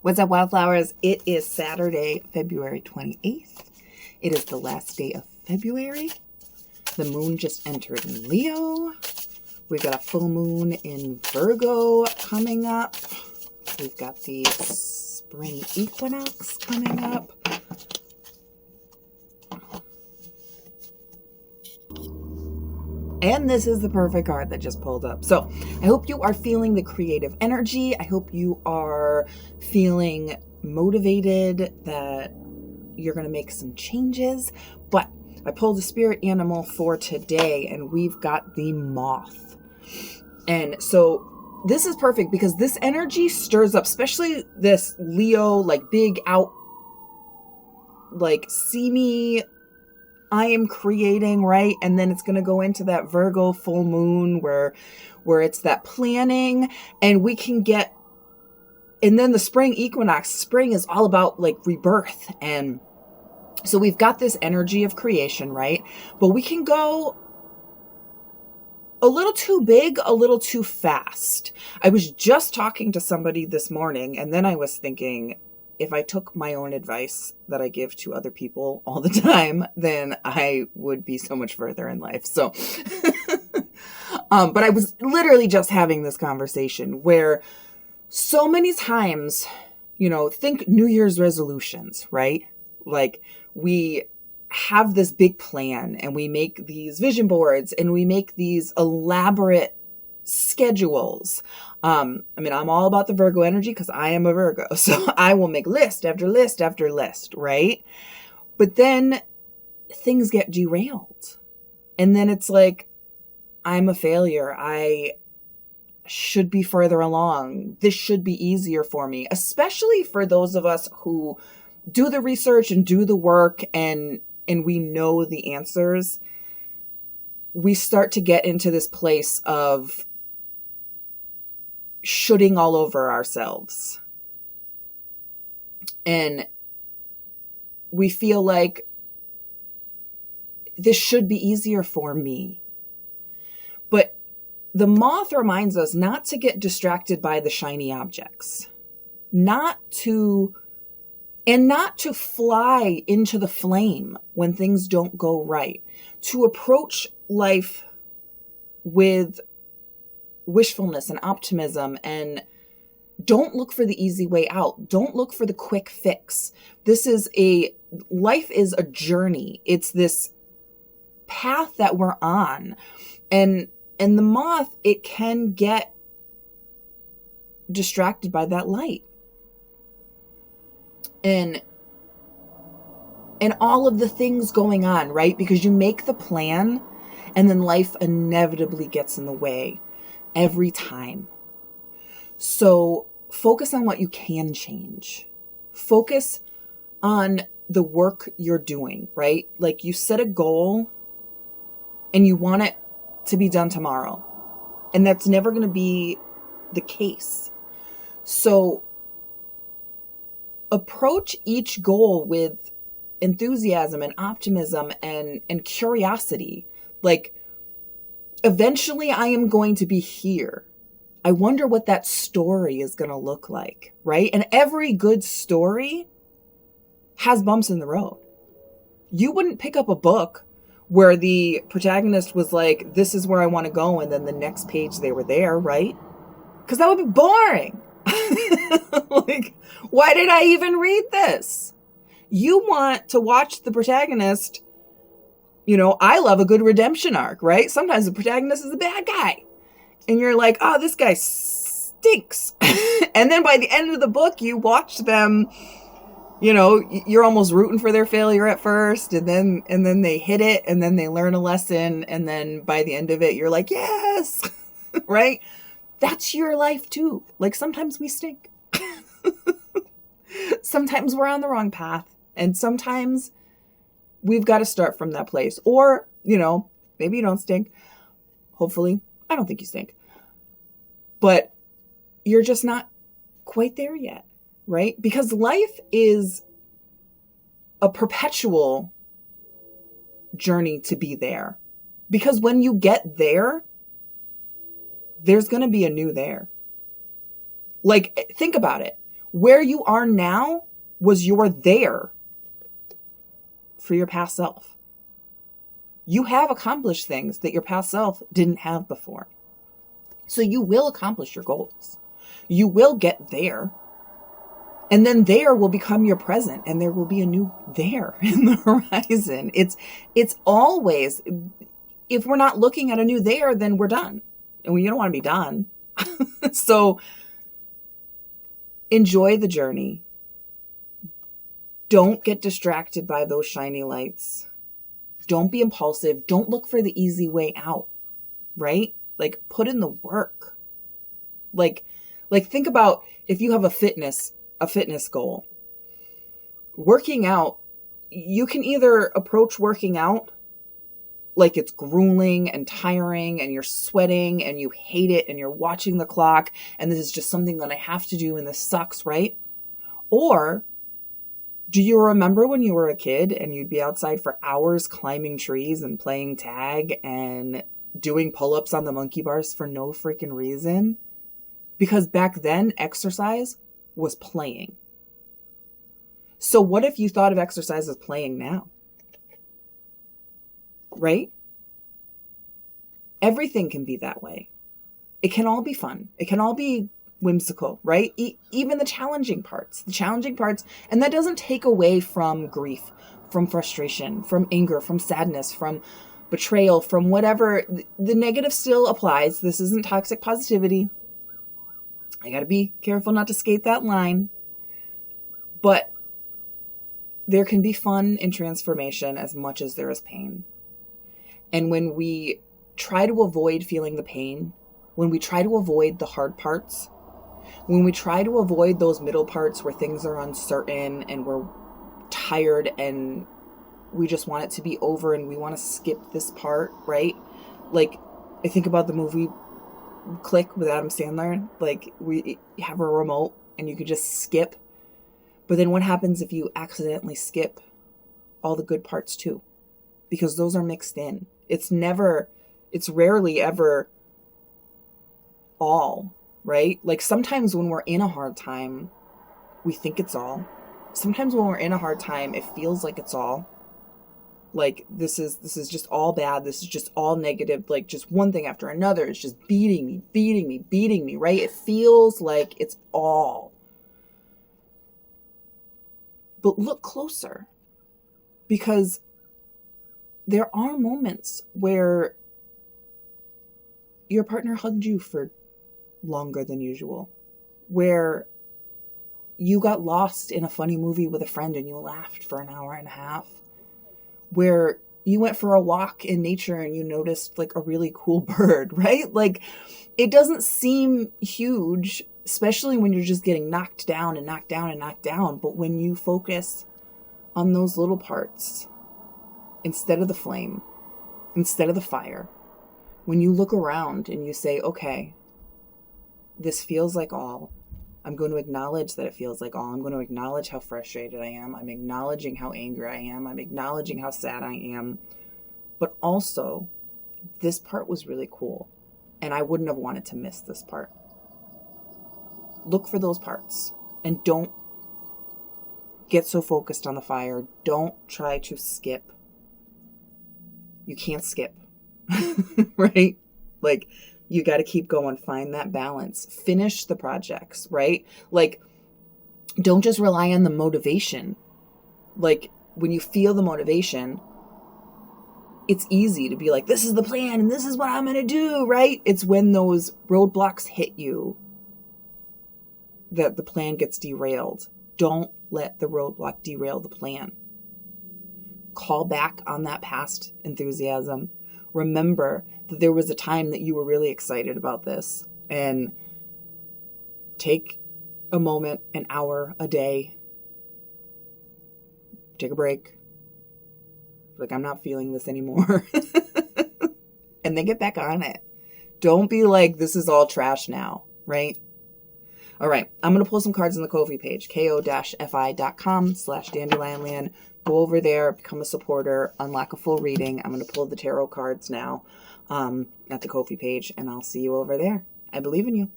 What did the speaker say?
What's up, Wildflowers? It is Saturday, February 28th. It is the last day of February. The moon just entered in Leo. We've got a full moon in Virgo coming up. We've got the spring equinox coming up. And this is the perfect card that just pulled up. So I hope you are feeling the creative energy. I hope you are feeling motivated that you're going to make some changes. But I pulled a spirit animal for today, and we've got the moth. And so this is perfect because this energy stirs up, especially this Leo, like big out, like see me, I am creating, right? And then it's going to go into that Virgo full moon where it's that planning, and we can get, and then the spring equinox. Spring is all about like rebirth. And so we've got this energy of creation, right? But we can go a little too big, a little too fast. I was just talking to somebody this morning, and then I was thinking, if I took my own advice that I give to other people all the time, then I would be so much further in life. So, but I was literally just having this conversation where so many times, think New Year's resolutions, right? Like we have this big plan and we make these vision boards and we make these elaborate schedules. I'm all about the Virgo energy because I am a Virgo. So I will make list after list after list, right? But then things get derailed. And then it's like, I'm a failure. I should be further along. This should be easier for me, especially for those of us who do the research and do the work and we know the answers. We start to get into this place of shooting all over ourselves. And we feel like this should be easier for me. But the moth reminds us not to get distracted by the shiny objects, not to fly into the flame when things don't go right, to approach life with wishfulness and optimism, and don't look for the easy way out. Don't look for the quick fix. Life is a journey. It's this path that we're on. And the moth, it can get distracted by that light. And all of the things going on, right? Because you make the plan and then life inevitably gets in the way every time. So focus on what you can change. Focus on the work you're doing, right? Like you set a goal and you want it to be done tomorrow. And that's never going to be the case. So approach each goal with enthusiasm and optimism and curiosity. Like, eventually I am going to be here. I wonder what that story is going to look like, right? And every good story has bumps in the road. You wouldn't pick up a book where the protagonist was like, this is where I want to go, and then the next page they were there, right? Because that would be boring. Like, why did I even read this? You want to watch the protagonist. I love a good redemption arc, right? Sometimes the protagonist is a bad guy. And you're like, oh, this guy stinks. And then by the end of the book, you watch them, you're almost rooting for their failure at first. And then they hit it, and then they learn a lesson. And then by the end of it, you're like, yes, right? That's your life too. Like sometimes we stink. Sometimes we're on the wrong path. And sometimes we've got to start from that place. Or, maybe you don't stink. Hopefully, I don't think you stink. But you're just not quite there yet, right? Because life is a perpetual journey to be there. Because when you get there, there's going to be a new there. Like, think about it. Where you are now was your there for your past self. You have accomplished things that your past self didn't have before. So you will accomplish your goals. You will get there. And then there will become your present, and there will be a new there in the horizon. It's always, if we're not looking at a new there, then we're done. And you don't want to be done. So enjoy the journey. Don't get distracted by those shiny lights. Don't be impulsive. Don't look for the easy way out, right? Like, put in the work. Like think about if you have a fitness goal. Working out, you can either approach working out like it's grueling and tiring and you're sweating and you hate it and you're watching the clock and this is just something that I have to do and this sucks, right? Or do you remember when you were a kid and you'd be outside for hours climbing trees and playing tag and doing pull-ups on the monkey bars for no freaking reason? Because back then, exercise was playing. So what if you thought of exercise as playing now? Right? Everything can be that way. It can all be fun. It can all be whimsical, right? Even the challenging parts. And that doesn't take away from grief, from frustration, from anger, from sadness, from betrayal, from whatever. The negative still applies. This isn't toxic positivity. I got to be careful not to skate that line. But there can be fun in transformation as much as there is pain. And when we try to avoid feeling the pain, when we try to avoid the hard parts, when we try to avoid those middle parts where things are uncertain and we're tired and we just want it to be over and we want to skip this part, right? Like, I think about the movie Click with Adam Sandler. Like, we have a remote and you could just skip. But then what happens if you accidentally skip all the good parts too? Because those are mixed in. It's rarely ever all, right? Like, sometimes when we're in a hard time, we think it's all. Sometimes when we're in a hard time, it feels like it's all. Like, this is just all bad. This is just all negative. Like, just one thing after another. It's just beating me, right? It feels like it's all. But look closer, because there are moments where your partner hugged you for longer than usual, where you got lost in a funny movie with a friend and you laughed for an hour and a half, where you went for a walk in nature and you noticed like a really cool bird, right? Like, it doesn't seem huge, especially when you're just getting knocked down. But when you focus on those little parts, instead of the flame, instead of the fire, when you look around and you say, okay, this feels like all. I'm going to acknowledge that it feels like all. I'm going to acknowledge how frustrated I am. I'm acknowledging how angry I am. I'm acknowledging how sad I am. But also, this part was really cool. And I wouldn't have wanted to miss this part. Look for those parts. And don't get so focused on the fire. Don't try to skip. You can't skip. Right? Like, you got to keep going. Find that balance. Finish the projects, right? Like, don't just rely on the motivation. Like, when you feel the motivation, it's easy to be like, this is the plan and this is what I'm going to do, right? It's when those roadblocks hit you that the plan gets derailed. Don't let the roadblock derail the plan. Call back on that past enthusiasm. Remember that there was a time that you were really excited about this, and take a moment, an hour, a day, take a break. Like, I'm not feeling this anymore. And then get back on it. Don't be like, this is all trash now, right? All right, I'm going to pull some cards on the Ko-fi page, ko-fi.com/dandelionland. Go over there, become a supporter, unlock a full reading. I'm going to pull the tarot cards now at the Ko-fi page, and I'll see you over there. I believe in you.